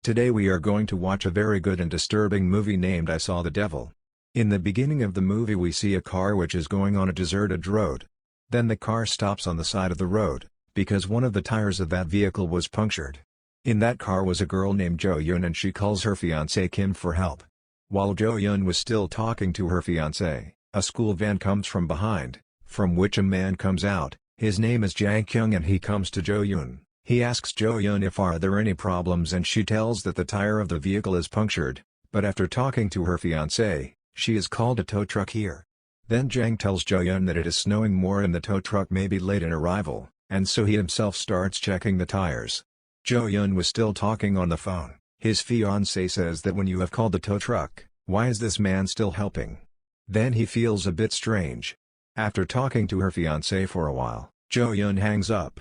Today we are going to watch a very good and disturbing movie named I Saw the Devil. In the beginning of the movie we see a car which is going on a deserted road. Then the car stops on the side of the road, because one of the tires of that vehicle was punctured. In that car was a girl named Jo-yoon and she calls her fiancé Kim for help. While Jo-yoon was still talking to her fiancé, a school van comes from behind, from which a man comes out. His name is Jang Kyung and he comes to Jo-yoon. He asks Jo-yoon if are there any problems and she tells that the tire of the vehicle is punctured, but after talking to her fiancé, she is called a tow truck here. Then Jang tells Jo-yoon that it is snowing more and the tow truck may be late in arrival, and so he himself starts checking the tires. Jo-yoon was still talking on the phone. His fiancé says that when you have called the tow truck, why is this man still helping? Then he feels a bit strange. After talking to her fiancé for a while, Jo-yoon hangs up.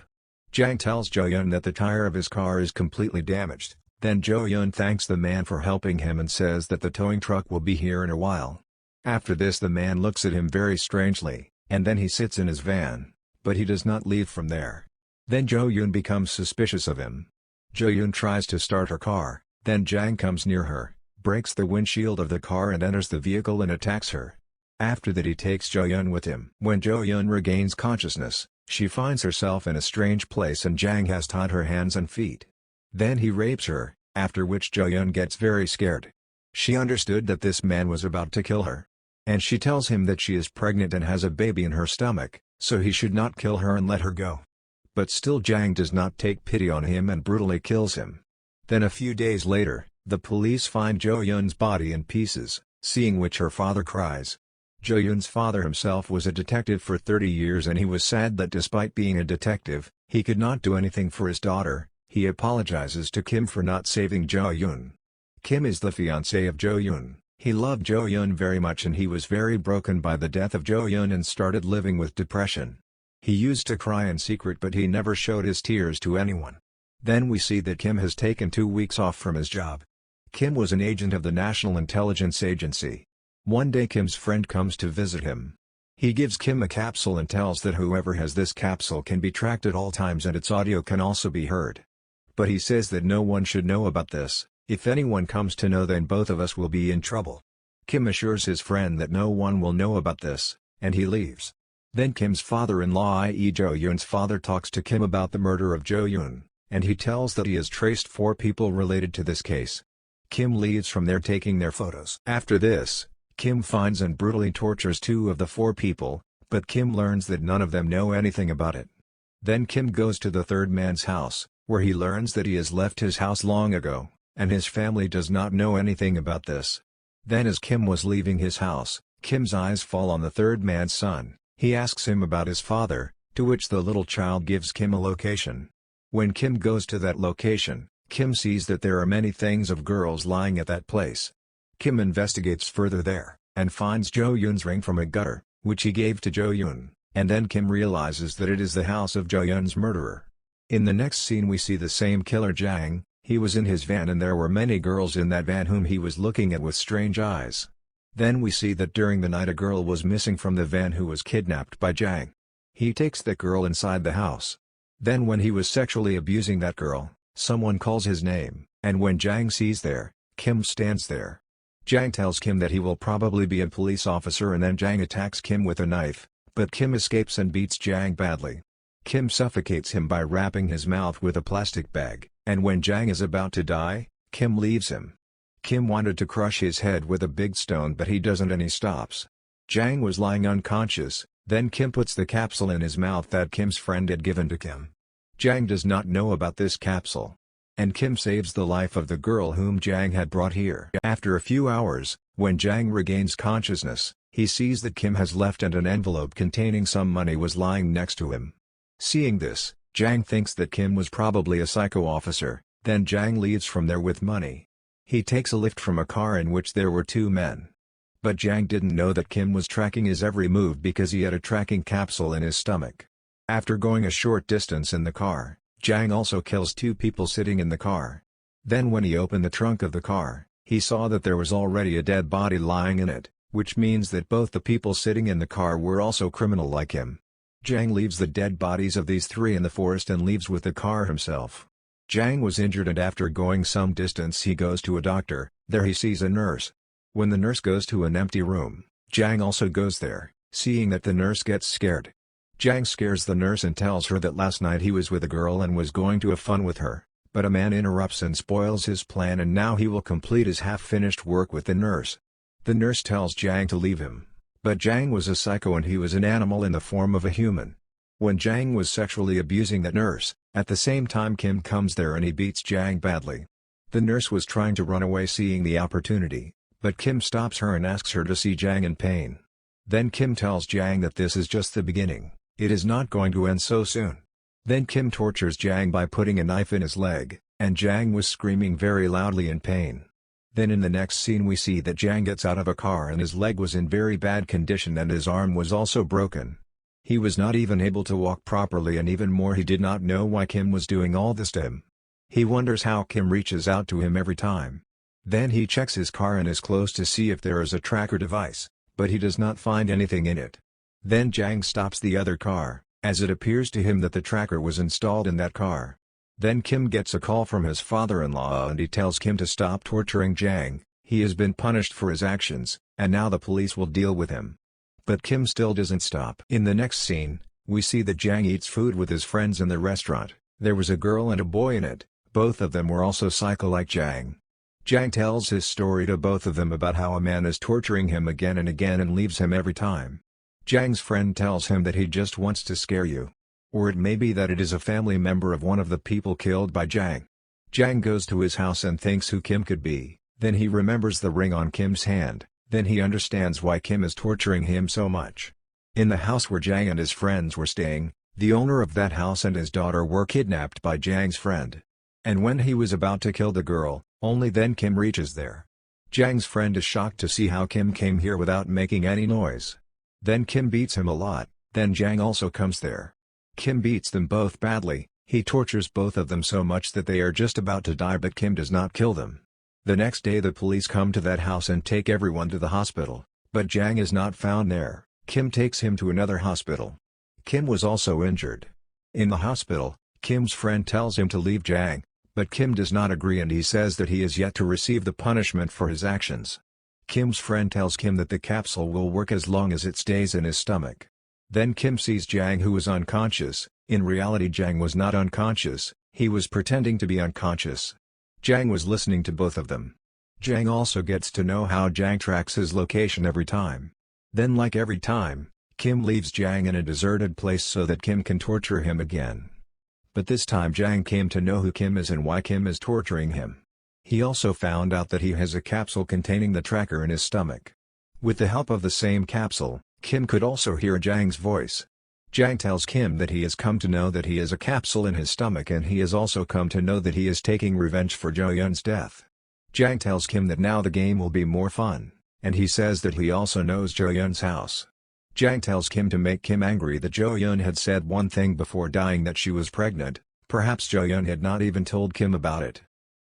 Jang tells Jo-yoon that the tire of his car is completely damaged. Then Jo-yoon thanks the man for helping him and says that the towing truck will be here in a while. After this the man looks at him very strangely, and then he sits in his van, but he does not leave from there. Then Jo-yoon becomes suspicious of him. Jo-yoon tries to start her car, then Jang comes near her, breaks the windshield of the car and enters the vehicle and attacks her. After that he takes Jo-yoon with him. When Jo-yoon regains consciousness, she finds herself in a strange place and Jang has tied her hands and feet. Then he rapes her, after which Jo-yoon gets very scared. She understood that this man was about to kill her. And she tells him that she is pregnant and has a baby in her stomach, so he should not kill her and let her go. But still Jang does not take pity on him and brutally kills him. Then a few days later, the police find Jo-yoon's body in pieces, seeing which her father cries. Jo-yoon's father himself was a detective for 30 years and he was sad that despite being a detective, he could not do anything for his daughter. He apologizes to Kim for not saving Jo-yoon. Kim is the fiancé of Jo-yoon. He loved Jo-yoon very much and he was very broken by the death of Jo-yoon and started living with depression. He used to cry in secret but he never showed his tears to anyone. Then we see that Kim has taken 2 weeks off from his job. Kim was an agent of the National Intelligence Agency. One day Kim's friend comes to visit him. He gives Kim a capsule and tells that whoever has this capsule can be tracked at all times and its audio can also be heard. But he says that no one should know about this. If anyone comes to know then both of us will be in trouble. Kim assures his friend that no one will know about this, and he leaves. Then Kim's father-in-law i.e. Jo-yoon's father talks to Kim about the murder of Jo-yoon, and he tells that he has traced 4 people related to this case. Kim leaves from there taking their photos. After this, Kim finds and brutally tortures 2 of the 4 people, but Kim learns that none of them know anything about it. Then Kim goes to the 3rd man's house, where he learns that he has left his house long ago, and his family does not know anything about this. Then as Kim was leaving his house, Kim's eyes fall on the 3rd man's son. He asks him about his father, to which the little child gives Kim a location. When Kim goes to that location, Kim sees that there are many things of girls lying at that place. Kim investigates further there, and finds Jo-yoon's ring from a gutter, which he gave to Jo-yoon, and then Kim realizes that it is the house of Jo-yoon's murderer. In the next scene we see the same killer Jang. He was in his van and there were many girls in that van whom he was looking at with strange eyes. Then we see that during the night a girl was missing from the van who was kidnapped by Jang. He takes that girl inside the house. Then when he was sexually abusing that girl, someone calls his name, and when Jang sees there, Kim stands there. Jang tells Kim that he will probably be a police officer and then Jang attacks Kim with a knife, but Kim escapes and beats Jang badly. Kim suffocates him by wrapping his mouth with a plastic bag, and when Jang is about to die, Kim leaves him. Kim wanted to crush his head with a big stone but he doesn't and he stops. Jang was lying unconscious, then Kim puts the capsule in his mouth that Kim's friend had given to Kim. Jang does not know about this capsule. And Kim saves the life of the girl whom Jang had brought here. After a few hours, when Jang regains consciousness, he sees that Kim has left and an envelope containing some money was lying next to him. Seeing this, Jang thinks that Kim was probably a psycho officer, then Jang leaves from there with money. He takes a lift from a car in which there were 2 men. But Jang didn't know that Kim was tracking his every move because he had a tracking capsule in his stomach. After going a short distance in the car, Jang also kills 2 people sitting in the car. Then when he opened the trunk of the car, he saw that there was already a dead body lying in it, which means that both the people sitting in the car were also criminal like him. Jang leaves the dead bodies of these 3 in the forest and leaves with the car himself. Jang was injured and after going some distance he goes to a doctor. There he sees a nurse. When the nurse goes to an empty room, Jang also goes there, seeing that the nurse gets scared. Jang scares the nurse and tells her that last night he was with a girl and was going to have fun with her, but a man interrupts and spoils his plan and now he will complete his half-finished work with the nurse. The nurse tells Jang to leave him, but Jang was a psycho and he was an animal in the form of a human. When Jang was sexually abusing that nurse, at the same time Kim comes there and he beats Jang badly. The nurse was trying to run away seeing the opportunity, but Kim stops her and asks her to see Jang in pain. Then Kim tells Jang that this is just the beginning, it is not going to end so soon. Then Kim tortures Jang by putting a knife in his leg, and Jang was screaming very loudly in pain. Then in the next scene we see that Jang gets out of a car and his leg was in very bad condition and his arm was also broken. He was not even able to walk properly and even more he did not know why Kim was doing all this to him. He wonders how Kim reaches out to him every time. Then he checks his car and his clothes to see if there is a tracker device, but he does not find anything in it. Then Jang stops the other car, as it appears to him that the tracker was installed in that car. Then Kim gets a call from his father-in-law and he tells Kim to stop torturing Jang, he has been punished for his actions, and now the police will deal with him. But Kim still doesn't stop. In the next scene, we see that Jang eats food with his friends in the restaurant. There was a girl and a boy in it, both of them were also psycho like Jang. Jang tells his story to both of them about how a man is torturing him again and again and leaves him every time. Jang's friend tells him that he just wants to scare you. Or it may be that it is a family member of one of the people killed by Jang. Jang goes to his house and thinks who Kim could be, then he remembers the ring on Kim's hand, then he understands why Kim is torturing him so much. In the house where Jang and his friends were staying, the owner of that house and his daughter were kidnapped by Jang's friend. And when he was about to kill the girl, only then Kim reaches there. Jang's friend is shocked to see how Kim came here without making any noise. Then Kim beats him a lot, then Jang also comes there. Kim beats them both badly, he tortures both of them so much that they are just about to die but Kim does not kill them. The next day the police come to that house and take everyone to the hospital, but Jang is not found there. Kim takes him to another hospital. Kim was also injured. In the hospital, Kim's friend tells him to leave Jang, but Kim does not agree and he says that he is yet to receive the punishment for his actions. Kim's friend tells Kim that the capsule will work as long as it stays in his stomach. Then Kim sees Jang who is unconscious. In reality Jang was not unconscious, he was pretending to be unconscious. Jang was listening to both of them. Jang also gets to know how Jang tracks his location every time. Then like every time, Kim leaves Jang in a deserted place so that Kim can torture him again. But this time Jang came to know who Kim is and why Kim is torturing him. He also found out that he has a capsule containing the tracker in his stomach. With the help of the same capsule, Kim could also hear Jang's voice. Jang tells Kim that he has come to know that he has a capsule in his stomach and he has also come to know that he is taking revenge for Jo-yeon's death. Jang tells Kim that now the game will be more fun, and he says that he also knows Jo-yeon's house. Jang tells Kim to make Kim angry that Jo-yeon had said one thing before dying that she was pregnant, perhaps Jo-yeon had not even told Kim about it.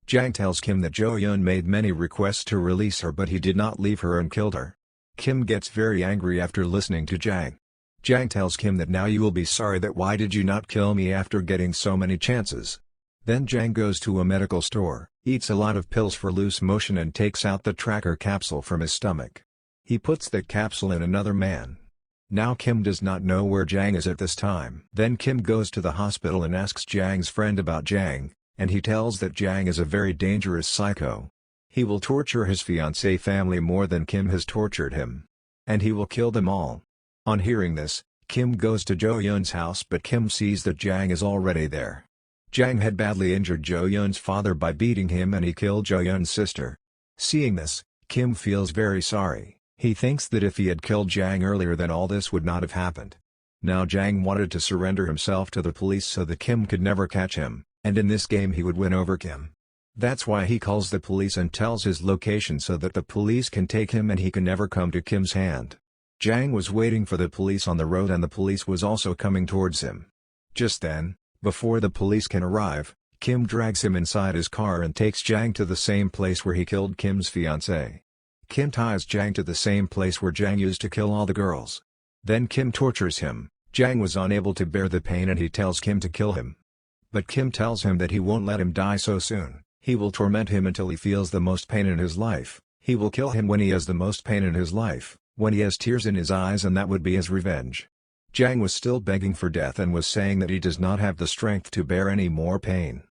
Jang tells Kim that Jo-yeon made many requests to release her but he did not leave her and killed her. Kim gets very angry after listening to Jang. Jang tells Kim that now you will be sorry that why did you not kill me after getting so many chances. Then Jang goes to a medical store, eats a lot of pills for loose motion and takes out the tracker capsule from his stomach. He puts the capsule in another man. Now Kim does not know where Jang is at this time. Then Kim goes to the hospital and asks Jang's friend about Jang, and he tells that Jang is a very dangerous psycho. He will torture his fiancée family more than Kim has tortured him. And he will kill them all. On hearing this, Kim goes to Jo-yeon's house but Kim sees that Jang is already there. Jang had badly injured Jo-yeon's father by beating him and he killed Jo-yeon's sister. Seeing this, Kim feels very sorry. He thinks that if he had killed Jang earlier then all this would not have happened. Now Jang wanted to surrender himself to the police so that Kim could never catch him, and in this game he would win over Kim. That's why he calls the police and tells his location so that the police can take him and he can never come to Kim's hand. Jang was waiting for the police on the road and the police was also coming towards him. Just then, before the police can arrive, Kim drags him inside his car and takes Jang to the same place where he killed Kim's fiancée. Kim ties Jang to the same place where Jang used to kill all the girls. Then Kim tortures him. Jang was unable to bear the pain and he tells Kim to kill him. But Kim tells him that he won't let him die so soon. He will torment him until he feels the most pain in his life. He will kill him when he has the most pain in his life, when he has tears in his eyes, and that would be his revenge. Jang was still begging for death and was saying that he does not have the strength to bear any more pain.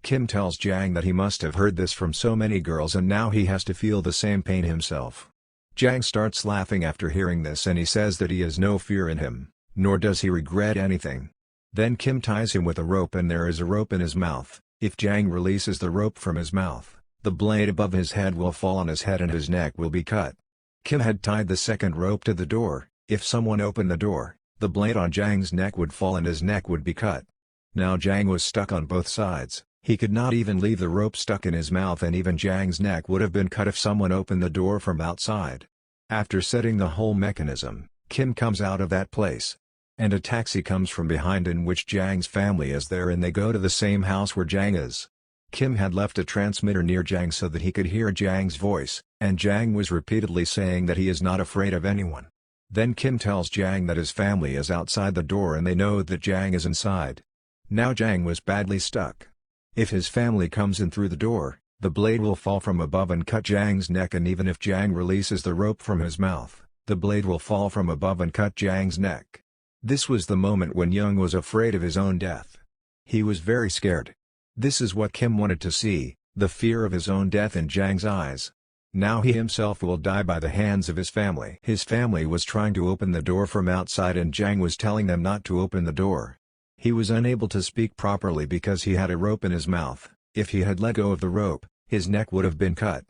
Kim tells Jang that he must have heard this from so many girls and now he has to feel the same pain himself. Jang starts laughing after hearing this and he says that he has no fear in him, nor does he regret anything. Then Kim ties him with a rope and there is a rope in his mouth. If Jang releases the rope from his mouth, the blade above his head will fall on his head and his neck will be cut. Kim had tied the second rope to the door. If someone opened the door, the blade on Jang's neck would fall and his neck would be cut. Now Jang was stuck on both sides. He could not even leave the rope stuck in his mouth and even Jang's neck would have been cut if someone opened the door from outside. After setting the whole mechanism, Kim comes out of that place. And a taxi comes from behind in which Jang's family is there and they go to the same house where Jang is. Kim had left a transmitter near Jang so that he could hear Jang's voice, and Jang was repeatedly saying that he is not afraid of anyone. Then Kim tells Jang that his family is outside the door and they know that Jang is inside. Now Jang was badly stuck. If his family comes in through the door, the blade will fall from above and cut Jang's neck, and even if Jang releases the rope from his mouth, the blade will fall from above and cut Jang's neck. This was the moment when Jung was afraid of his own death. He was very scared. This is what Kim wanted to see, the fear of his own death in Jang's eyes. Now he himself will die by the hands of his family. His family was trying to open the door from outside and Jang was telling them not to open the door. He was unable to speak properly because he had a rope in his mouth. If he had let go of the rope, his neck would have been cut.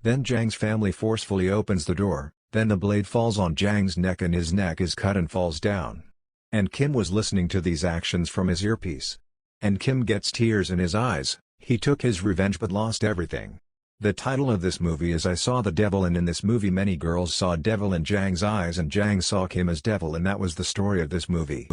Then Jang's family forcefully opens the door, then the blade falls on Jang's neck and his neck is cut and falls down. And Kim was listening to these actions from his earpiece. And Kim gets tears in his eyes. He took his revenge but lost everything. The title of this movie is I Saw the Devil, and in this movie many girls saw devil in Jang's eyes and Jang saw Kim as devil, and that was the story of this movie.